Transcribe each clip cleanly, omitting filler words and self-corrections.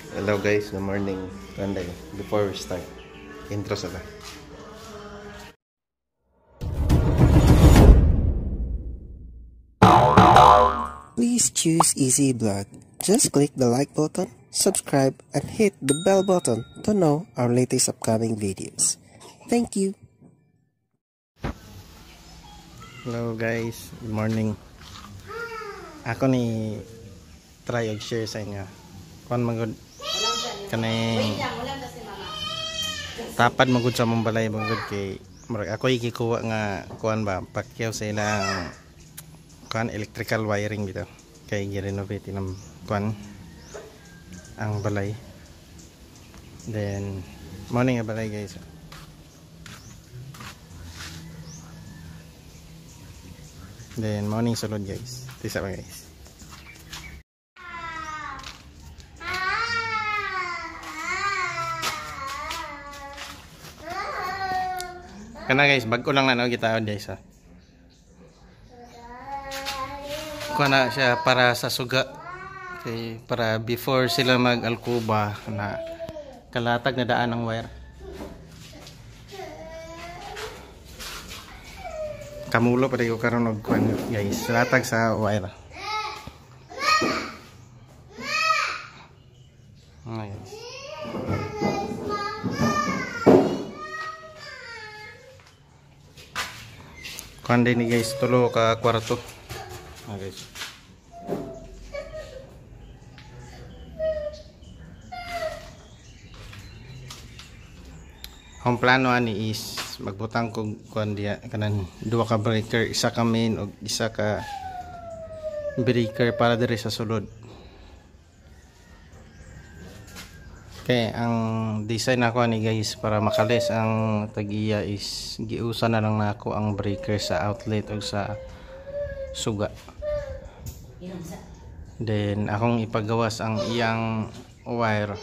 Hello guys, good morning. Sunday. Before we start, intro sala. Please choose Easy Vlog. Just click the like button, subscribe, and hit the bell button to know our latest upcoming videos. Thank you. Hello guys, good morning. Ako ni try og share sa inyo. Kuan magud kanay tapad magud sa mong balay magud kay murag ako ikikuha nga kuan ba pakyaw sa ilang kuan electrical wiring bitaw kay gi-renovate ng kuan ang balay. Then morning nga balay guys. Then morning sulod guys. Tisa pa guys. Kana guys, bago lang na kita guys ha. Kuha na siya para sa suga. Okay, para before sila mag-alkuba na kalatag na daan ng wire. Kamulo pa rin ko karon og kuan guys, latag sa wire. Guys. Kuan din ni guys, tulo ka kwarto. Guys. Ang plano ani is magbutang kog kuan diya kanan duha ka breaker, isa ka main ug isa ka breaker para diri sa sulod. Okay, ang design ako ni guys para makalis ang tagiya is giusa na lang nako ang breaker sa outlet o sa suga. Then akong ipagawas ang iyang wire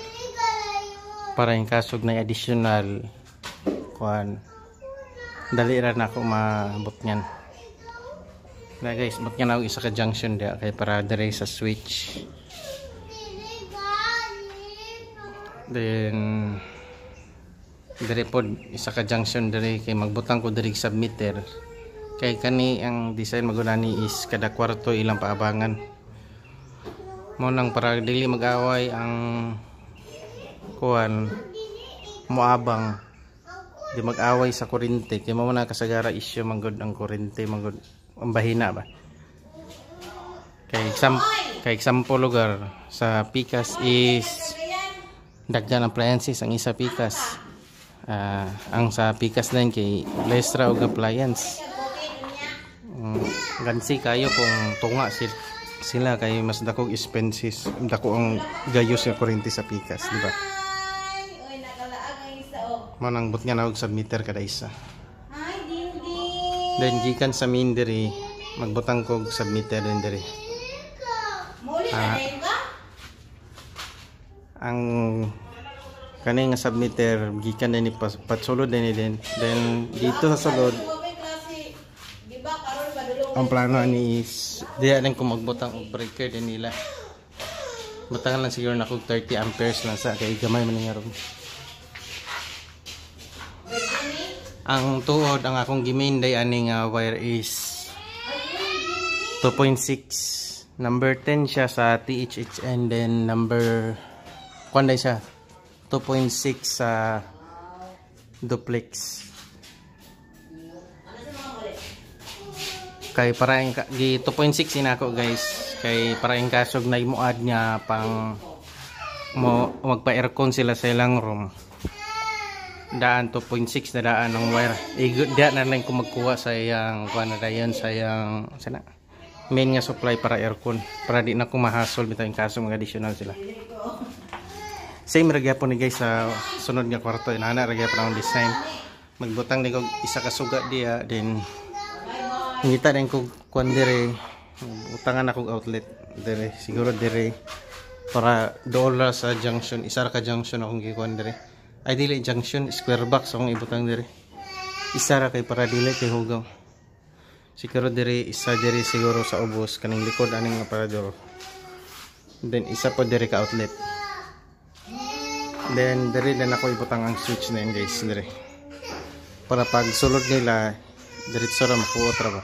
para in kasog na additional kuan dali ra nako maabot niyan. Na guys, bot nga na isa ka junction dia kay para dire sa switch. Then dire pod isa ka junction dire kay magbutang ko diri sa meter kay kani ang design magulani is kada kwarto ilang paabangan mo nang para dili mag-away ang kuan moabang di mag-away sa kuryente kay mo na kasagara issue manggod ang kuryente manggod ang bahina ba kay example lugar sa Pikas is daghan appliances ang isa Pikas. Ang sa Pikas din kay Lestra og appliance. Gansi kayo kung tunga sila kay mas dakog expenses, dako ang gayos nga kuryente sa Pikas, di ba? Mo nang but nga na og submitter kada isa. Then gikan sa main diri magbutang kog submitter din diri. Ang kani nga submitter gikan din ni patsulod din then dito sa sulod ang plano ni is diya din ko magbutang og breaker din nila butangan lang siguro na kog 30 amperes lang sa kay gamay man nga ron. Ang tuod ang akong giminday ani nga wire is 2.6 number 10 siya sa THHN then number kuanday siya 2.6 sa duplex kay para gi 2.6 inako guys kay para in kasog na imuad niya pang mo magpa aircon sila sa ilang room daan 2.6 na daan ng wire diyan na lang ko magkuha sa iyang kuan na dayon sa iyang sana main nga supply para aircon para di na ko mahasol bitaw in kasog mag additional sila. Same ra gyapon ni guys sa sunod nga kwarto inana ra gyapon ang design magbutang ni kog isa ka suga diya then ngita din kog kuan dire utangan akong outlet dire siguro dire para dola sa junction isa ra ka junction akong gikuan dire ay dili junction square box akong ibutang dire isa ra kay para dili kay hugaw siguro dire isa dire siguro sa ubos kaning likod aning aparador then isa po dire ka outlet Then diri din ako ibutang ang switch na yun guys, diri. Para pag sulod nila diretso ra makuot ra ba.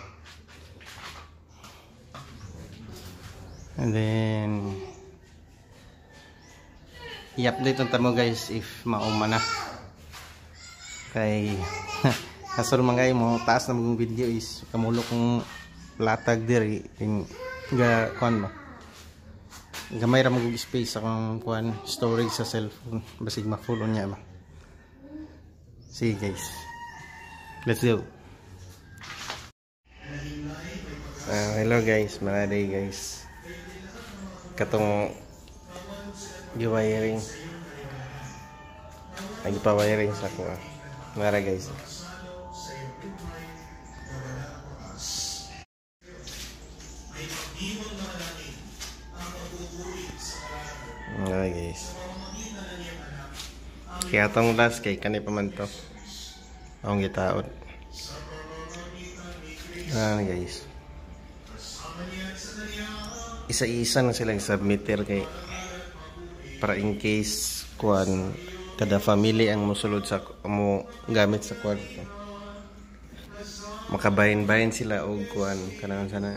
And then i-update unta mo guys if mauma na. Kay kasur man kay mo taas na mong video is kamulo kong latag diri in ga kuan mo. Gamay ra mag space akong kuan storage sa cellphone basig ma-full unya ba. See guys. Let's go. Hello guys, manaday guys. Katong gi-wiring. Ay pa-wiring sa ko. Mara guys. Okay guys. Kaya itong last kay kanay pa man to. Akong gitaot. Guys. Isa-isa na silang submitter kay para in case kuan kada family ang mosulod sa mo gamit sa kwarto. Makabahin-bahin sila og kuan kanang sana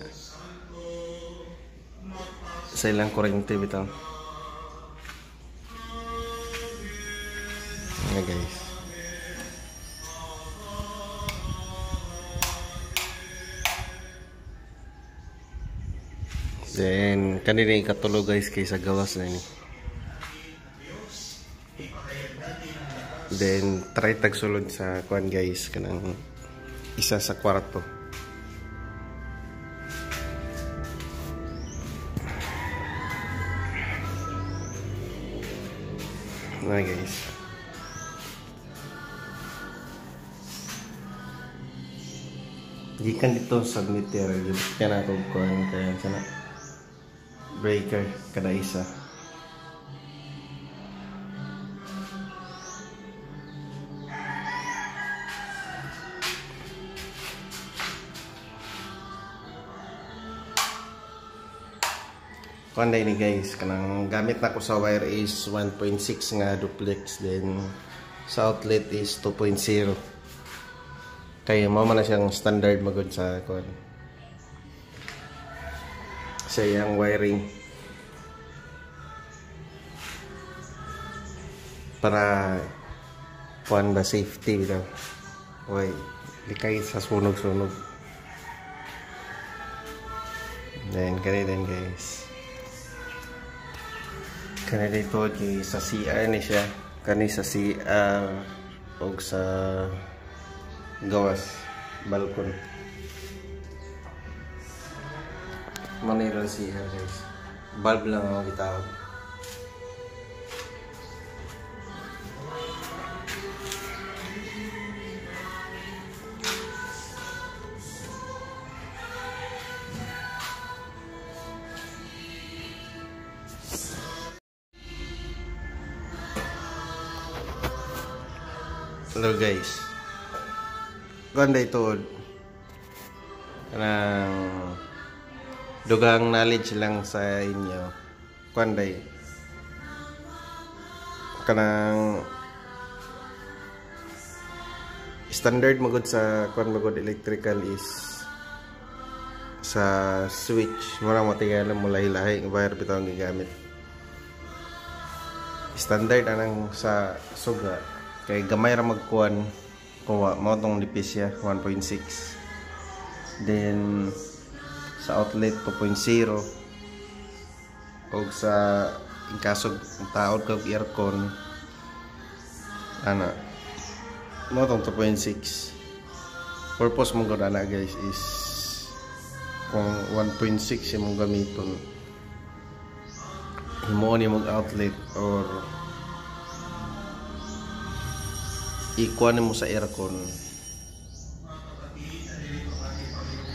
sa ilang kuryente bitaw. Guys. Then kanina ikatulo guys kay sa gawas na ni. Then try tagsulod sa kuan guys kanang isa sa kwarto. Na guys. Gikan dito submitter gikan ako kuan kaya sana breaker kada isa. Kuan ni guys kanang gamit nako sa wire is 1.6 nga duplex, then sa outlet is 2.0. Kaya mo man na siyang standard magod sa kuan. Sa iyang wiring. Para kuan ba safety bitaw. Oy, likay sa sunog-sunog. Then kani din guys. Kani dito sa CR ni siya. Kani sa CR og sa gawas balkon. Manira CR guys. Bulb lang ang gitawag. Hello guys. Ganda ito. Kanang dugang knowledge lang sa inyo. Kanday. Kanang standard magod sa kuan magod electrical is sa switch. Mura matigalan mo lahi-lahi ng wire bitaw ang gigamit. Standard anang sa suga. Kay gamay ra magkuan kuha mo tong nipis siya 1.6. Then sa outlet 2.0 og sa kasog taod kag aircon ana mo tong 2.6. Purpose mong gud ana guys is kung 1.6 imong gamiton himo ni mong outlet or ikuan mo sa aircon.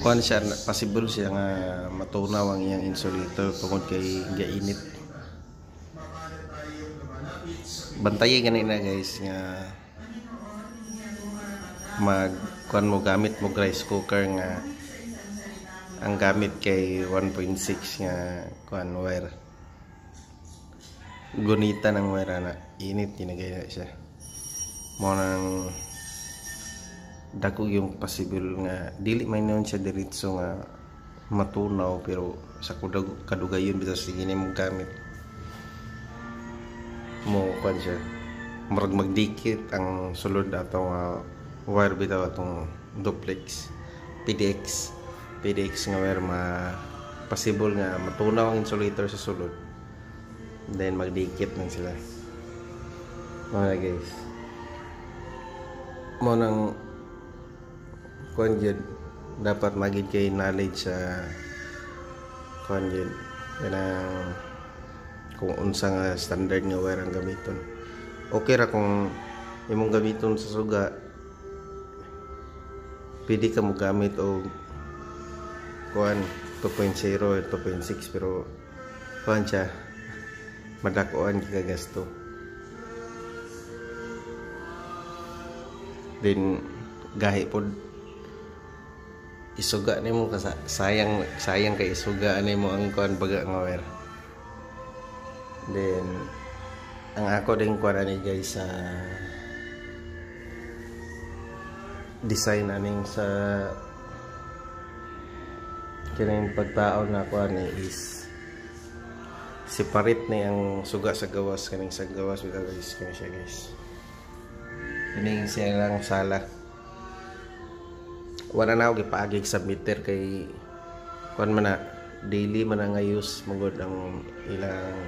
Kuan siya, possible siya nga matunaw ang iyang insulator tungod kay gainit. Bantayan ganina guys nga kuan mo gamit mo rice cooker nga ang gamit kay 1.6 nga kuan wire. gunita ng wire na init tinagay na siya mo nang dako yung possible nga dili may noon siya diretso nga matunaw pero sa kadugayon bitaw sige ni mong gamit mo kan siya murag magdikit ang sulod atong wire bitaw atong duplex PDX nga wire possible nga matunaw ang insulator sa sulod then magdikit man sila mga guys mo nang kuan dapat magid kay knowledge sa kuan kanang kung unsa nga standard nga wire ang gamiton. Okay ra kung imong gamiton sa suga pwede ka mo gamit og kuan 2.0 2.6 pero kuan siya madakuan ka gasto. Then gahi pod isuga nimo kasi sayang kay isuga nimo ang kuan baga nga wire. Then ang ako din kuan ani guys sa design aning sa kining pagtaon na kuan is separate na ang suga sa gawas kaning sa gawas with guys kani siya guys. Kining siya lang sala. Wala na ako gipaagig sa meter kay kuan man na daily man nga use magod ang ilang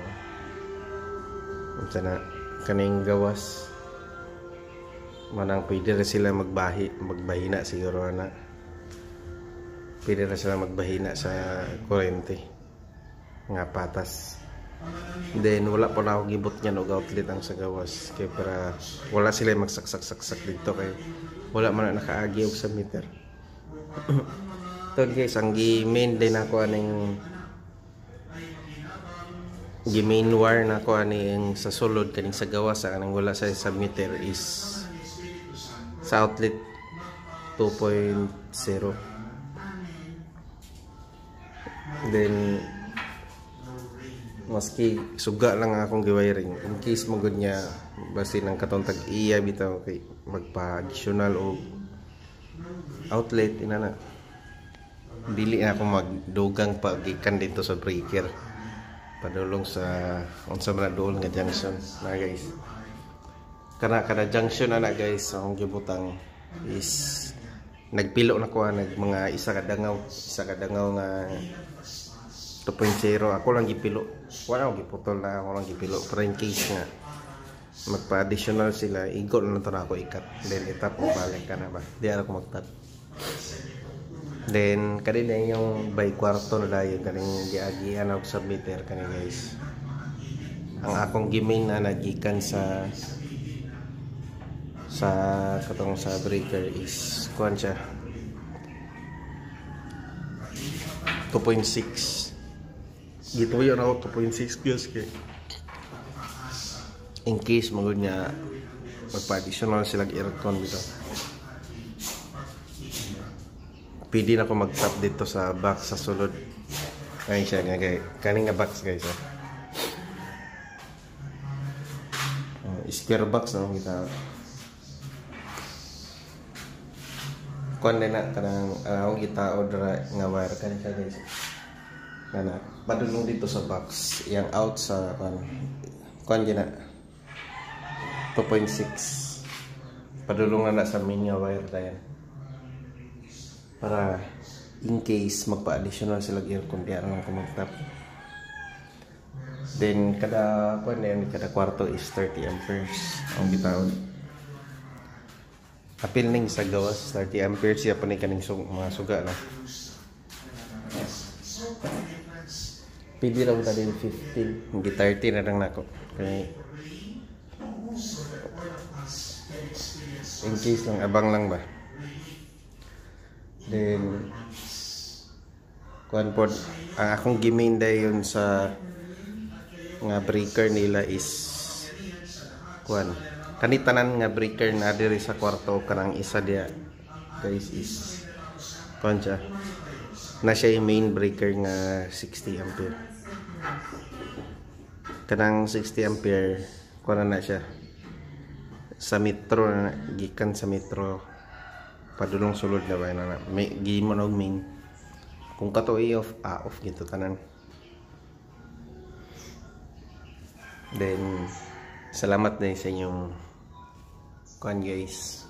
unsa na kaning gawas manang pwede na sila magbahina siguro na pwede na sila magbahina sa kuryente nga patas. Then wala pa na ako gibot niya og outlet ang sa gawas kay para wala sila magsaksak dito kay wala man na nakaagi og sa meter. Ito guys ang gi-main din ako aning gi-main wire na ko aning sa sulod kaning sa gawas sa kanang wala sa submeter is sa outlet 2.0. Then maski suga lang akong giwiring in case magud niya basi nang katontag iya bitaw kay magpa-additional o outlet inana dili na ako magdugang pagikan dito sa breaker padulong sa unsa man dool nga junction na guys kada junction na guys ang gibutang is nagpilo na ko mga isa kadangaw nga 2.0 ako lang gipilo wala akong giputol na ako lang gipilo pero in case nga magpa-additional sila igot na to na ako ikat then itap mo balik ka na ba di ako magtap then kanina yung by kwarto na dayon kaning giagian og submeter kani guys ang akong gimin na nagikan sa katong sa breaker is kuan siya 2.6 gituyo na ako 2.6 guys kay in case magud niya magpa-additional sila aircon dito pwede na ako mag-tap dito sa box sa sulod ay siya nga guys kaning nga box guys square box na kita kuan na kanang akong gitao dra nga wire kani siya guys kana padulong dito sa box yang out sa kuan gina 2.6 padulong na sa main nga wire dayan para in case magpa-additional sila aircon diyan lang kumagtap. Then kada kuan yan kada kwarto is 30 amperes ang bitaw. Apil ning sa gawas 30 amperes siya pa ni kaning mga suga na. Pwede raw ta din 15, hindi 30 na lang nako. Kay in case lang abang lang ba. Then kuan pod ang akong gimain dayon sa nga breaker nila is kuan kanitanan nga breaker na diri sa kwarto kanang isa dia guys is kuan siya na siya yung main breaker nga 60 ampere kanang 60 ampere kuha na siya sa metro na gikan sa metro padulong sulod na ba na may gihimo og main kung kato i-off off gito tanan. Then salamat din sa inyong kuan guys.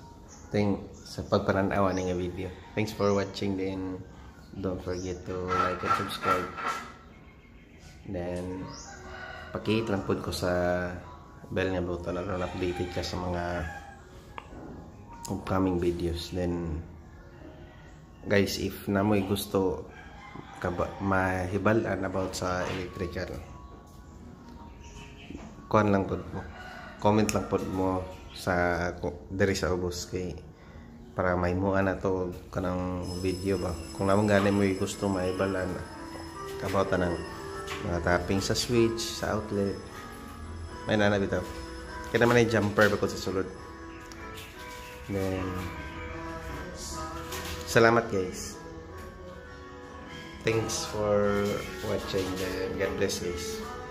Thanks sa pagpananawa ng video. Thanks for watching, then don't forget to like and subscribe. Then pakihit lang po ko sa bell nga button na updated ka sa mga upcoming videos. Then guys, if namoy gusto mahibalan about sa electrical, kuan lang po mo, comment lang po mo sa diri sa ubos kay para maimuan na to kanang video ba kung namang gani mo gusto maibalan about ng mga tapping sa switch sa outlet may nanabitaw kaya naman ay jumper ba ko sa sulod. Then salamat guys, thanks for watching, and God bless guys.